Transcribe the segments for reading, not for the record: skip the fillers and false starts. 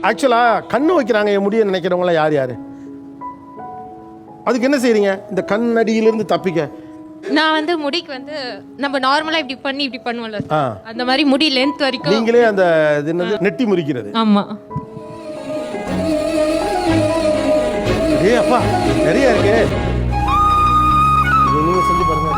ஆக்சுவலாக கண்ணு வைக்கிறாங்க என் முடிய நினைக்கிறவங்களாம் யார் யார்? அதுக்கு என்ன செய்றீங்க? இந்த கண்ணடியிலிருந்து தப்பிக்க நான் வந்து முடிக்கு வந்து நம்ம நார்மலா இப்படி பண்ணி இப்படி பண்ணுவோம்ல, அந்த மாதிரி முடி லென்த் வரைக்கும் நீங்களே அந்த இது என்னது நெட்டி முறிக்கிறது. ஆமா. ஏ அப்பா நிறைய இருக்கு. நீங்க செஞ்சு பாருங்க.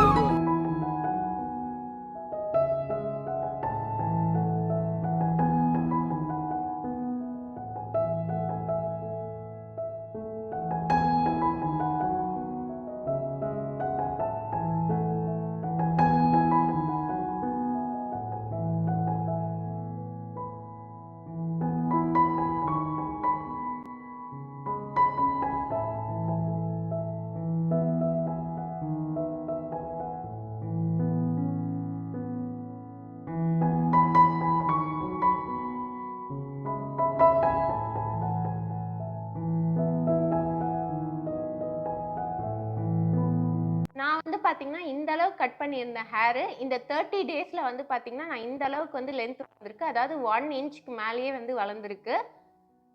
நான் வந்து பார்த்தீங்கன்னா, இந்த அளவுக்கு கட் பண்ணியிருந்தேன் ஹேரு. இந்த 30 டேஸில் வந்து பார்த்தீங்கன்னா, நான் இந்த அளவுக்கு வந்து லென்த் வந்திருக்கு. அதாவது 1 இன்ச்சுக்கு மேலேயே வந்து வளர்ந்துருக்கு.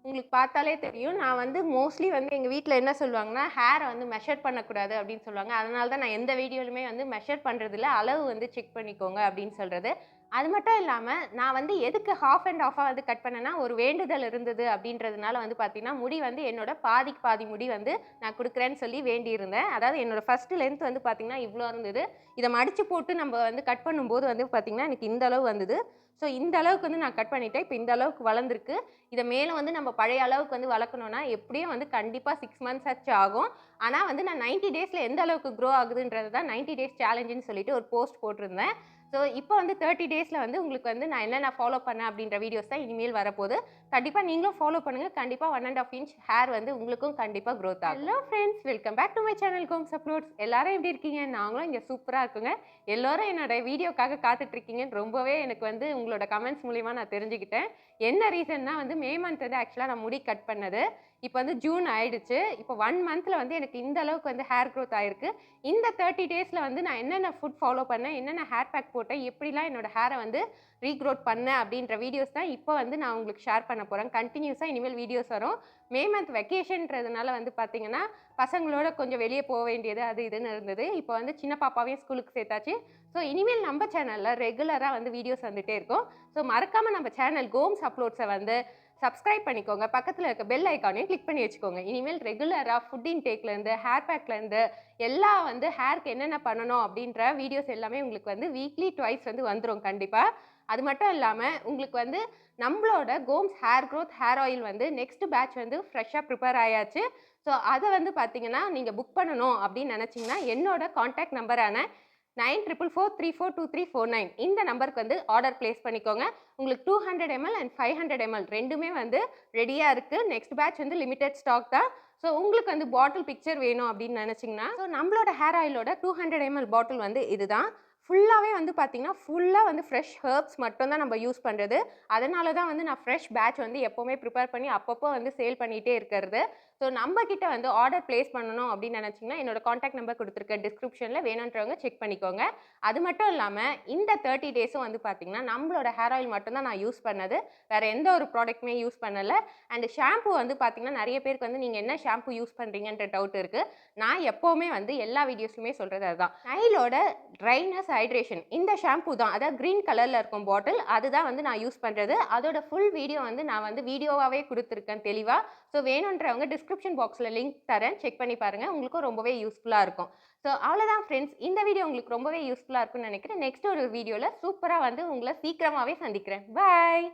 உங்களுக்கு பார்த்தாலே தெரியும். நான் வந்து மோஸ்ட்லி வந்து எங்கள் வீட்டில் என்ன சொல்லுவாங்கன்னா, ஹேரை வந்து மெஷர் பண்ணக்கூடாது அப்படின்னு சொல்லுவாங்க. அதனால தான் நான் எந்த வீடியோலுமே வந்து மெஷர் பண்ணுறதில்ல. அளவு வந்து செக் பண்ணிக்கோங்க அப்படின்னு சொல்கிறது. அது மட்டும் இல்லாமல் நான் வந்து எதுக்கு ஹாஃப் அண்ட் ஹாஃபாக வந்து கட் பண்ணேன்னா, ஒரு வேண்டுதல் இருந்தது அப்படின்றதுனால வந்து பார்த்தீங்கன்னா, முடி வந்து என்னோட பாதிக்கு பாதி முடி வந்து நான் கொடுக்குறேன்னு சொல்லி வேண்டியிருந்தேன். அதாவது என்னோட ஃபஸ்ட்டு லென்த் வந்து பார்த்தீங்கன்னா இவ்வளோ இருந்தது. இதை மடித்து போட்டு நம்ம வந்து கட் பண்ணும்போது வந்து பார்த்தீங்கன்னா, எனக்கு இந்த அளவு வந்தது. ஸோ இந்த அளவுக்கு வந்து நான் கட் பண்ணிட்டேன். இப்போ இந்த அளவுக்கு வளர்ந்துருக்கு. இதை மேலே வந்து நம்ம பழைய அளவுக்கு வந்து வளர்க்கணும்னா எப்படியும் வந்து கண்டிப்பாக 6 மந்த்ஸ் ஆச்சு ஆகும். ஆனால் வந்து நான் 90 டேஸில் எந்த அளவுக்கு க்ரோ ஆகுதுன்றது தான் 90 டேஸ் சேலஞ்சுன்னு சொல்லிட்டு ஒரு போஸ்ட் போட்டிருந்தேன். ஸோ இப்போ வந்து 30 டேஸில் வந்து உங்களுக்கு வந்து நான் என்னென்ன ஃபாலோ பண்ணேன் அப்படின்ற வீடியோஸ் தான் இனிமேல் வரப்போகுது. கண்டிப்பாக நீங்களும் ஃபாலோ பண்ணுங்கள். கண்டிப்பாக 1.5 இன்ச் ஹேர் வந்து உங்களுக்கும் கண்டிப்பாக க்ரோத் ஆகும். Hello friends, welcome back to my channel கோம்ஸ் அப்லோட்ஸ். எல்லாரும் எப்படி இருக்கீங்க? நாங்களும் இங்கே சூப்பராக இருக்குங்க. எல்லோரும் என்னோட வீடியோக்காக காத்துட்ருக்கீங்கன்னு ரொம்பவே எனக்கு வந்து உங்களோட கமெண்ட்ஸ் மூலிமா நான் தெரிஞ்சுக்கிட்டேன். என்ன ரீசன்னா வந்து மே மந்த் வந்து ஆக்சுவலாக நான் முடி கட் பண்ணது. இப்போ வந்து ஜூன் ஆயிடுச்சு. இப்போ 1 மந்த்தில் வந்து எனக்கு இந்த அளவுக்கு வந்து ஹேர் க்ரோத் ஆயிருக்கு. இந்த 30 டேஸில் வந்து நான் என்னென்ன ஃபுட் ஃபாலோ பண்ணேன், என்னென்ன ஹேர் பேக் போட்டேன், எப்படிலாம் என்னோட ஹேரை வந்து ரீக்ரோத் பண்ணேன் அப்படின்ற வீடியோஸ் தான் இப்போ வந்து நான் உங்களுக்கு ஷேர் பண்ண போகிறேன். கண்டினியூஸாக இனிமேல் வீடியோஸ் வரும். மே மந்த் வெக்கேஷன்றதுனால வந்து பார்த்தீங்கன்னா, பசங்களோட கொஞ்சம் வெளியே போக வேண்டியது அது இதுன்னு இருந்தது. இப்போ வந்து சின்ன பாப்பாவையும் ஸ்கூலுக்கு சேர்த்தாச்சு. ஸோ இனிமேல் நம்ம சேனலில் ரெகுலராக வந்து வீடியோஸ் வந்துகிட்டே இருக்கும். ஸோ மறக்காமல் நம்ம சேனல் கோம்ஸ் அப்லோட்ஸை வந்து சப்ஸ்கிரைப் பண்ணிக்கோங்க. பக்கத்தில் இருக்க பெல் ஐக்கானையும் கிளிக் பண்ணி வச்சுக்கோங்க. இனிமேல் ரெகுலராக ஃபுட் இன்டேக்லேருந்து ஹேர் பேக்லேருந்து எல்லா வந்து ஹேருக்கு என்னென்ன பண்ணணும் அப்படின்ற வீடியோஸ் எல்லாமே உங்களுக்கு வந்து வீக்லி ட்வைஸ் வந்து வந்துடும் கண்டிப்பாக. அது மட்டும் இல்லாமல் உங்களுக்கு வந்து நம்மளோட கோம்ஸ் ஹேர் க்ரோத் ஹேர் ஆயில் வந்து நெக்ஸ்ட் பேட்ச் வந்து ஃப்ரெஷ்ஷாக ப்ரிப்பேர் ஆயாச்சு. ஸோ அதை வந்து பார்த்தீங்கன்னா நீங்கள் புக் பண்ணணும் அப்படின்னு நினச்சிங்கன்னா என்னோட காண்டாக்ட் நம்பரான 9444342349 இந்த நம்பருக்கு வந்து ஆர்டர் பிளேஸ் பண்ணிக்கோங்க. உங்களுக்கு 200 ml அண்ட் 500 ml ரெண்டுமே வந்து ரெடியாக இருக்குது. நெக்ஸ்ட் பேட்ச் வந்து லிமிடெட் ஸ்டாக் தான். ஸோ உங்களுக்கு வந்து பாட்டில் பிக்சர் வேணும் அப்படின்னு நினச்சிங்கன்னா, ஸோ நம்மளோட ஹேர் ஆயிலோட 200 ml பாட்டில் வந்து இதுதான். ஃபுல்லாகவே வந்து பார்த்தீங்கன்னா ஃபுல்லாக வந்து ஃப்ரெஷ் ஹெர்ப்ஸ் மட்டும் தான் நம்ம யூஸ் பண்ணுறது. அதனால தான் வந்து நான் ஃப்ரெஷ் பேட்ச் வந்து எப்போவுமே ப்ரிப்பேர் பண்ணி அப்பப்போ வந்து சேல் பண்ணிகிட்டே இருக்கிறது. ஸோ நம்மக்கிட்ட வந்து ஆர்டர் ப்ளேஸ் பண்ணணும் அப்படின்னு நினச்சிங்கன்னா என்னோட காண்டாக்ட் நம்பர் கொடுத்துருக்கேன் டிஸ்கிரிப்ஷனில், வேணுன்றவங்க செக் பண்ணிக்கோங்க. அது மட்டும் இல்லாமல் இந்த 30 டேஸும் வந்து பார்த்தீங்கன்னா நம்மளோட ஹேர் ஆயில் மட்டும்தான் நான் யூஸ் பண்ணது. வேறு எந்த ஒரு ப்ராடக்ட்டுமே யூஸ் பண்ணலை. அண்ட் ஷாம்பு வந்து பார்த்தீங்கன்னா நிறைய பேருக்கு வந்து நீங்கள் என்ன ஷாம்பு யூஸ் பண்ணுறீங்கன்ற டவுட் இருக்குது. நான் எப்போவுமே வந்து எல்லா வீடியோஸ்லுமே சொல்கிறது அதுதான். நைலோட ட்ரைனஸ் ஹைட்ரேஷன் இந்த ஷாம்பு தான், அதாவது க்ரீன் கலரில் இருக்கும் பாட்டில், அதுதான் வந்து நான் யூஸ் பண்ணுறது. அதோட ஃபுல் வீடியோ வந்து நான் வந்து வீடியோவாகவே கொடுத்துருக்கேன் தெளிவாக. ஸோ வேணுன்றவங்க டிஸ்கிரிப்ஷன் பாக்ஸில் லிங்க் தரேன், செக் பண்ணி பாருங்கள். உங்களுக்கும் ரொம்பவே யூஸ்ஃபுல்லாக இருக்கும். ஸோ அவ்வளோதான் ஃப்ரெண்ட்ஸ், இந்த வீடியோ உங்களுக்கு ரொம்பவே யூஸ்ஃபுல்லாக இருக்கும்னு நினைக்கிறேன். நெக்ஸ்ட் ஒரு வீடியோவில் சூப்பராக வந்து உங்களை சீக்கிரமாகவே சந்திக்கிறேன். பாய்.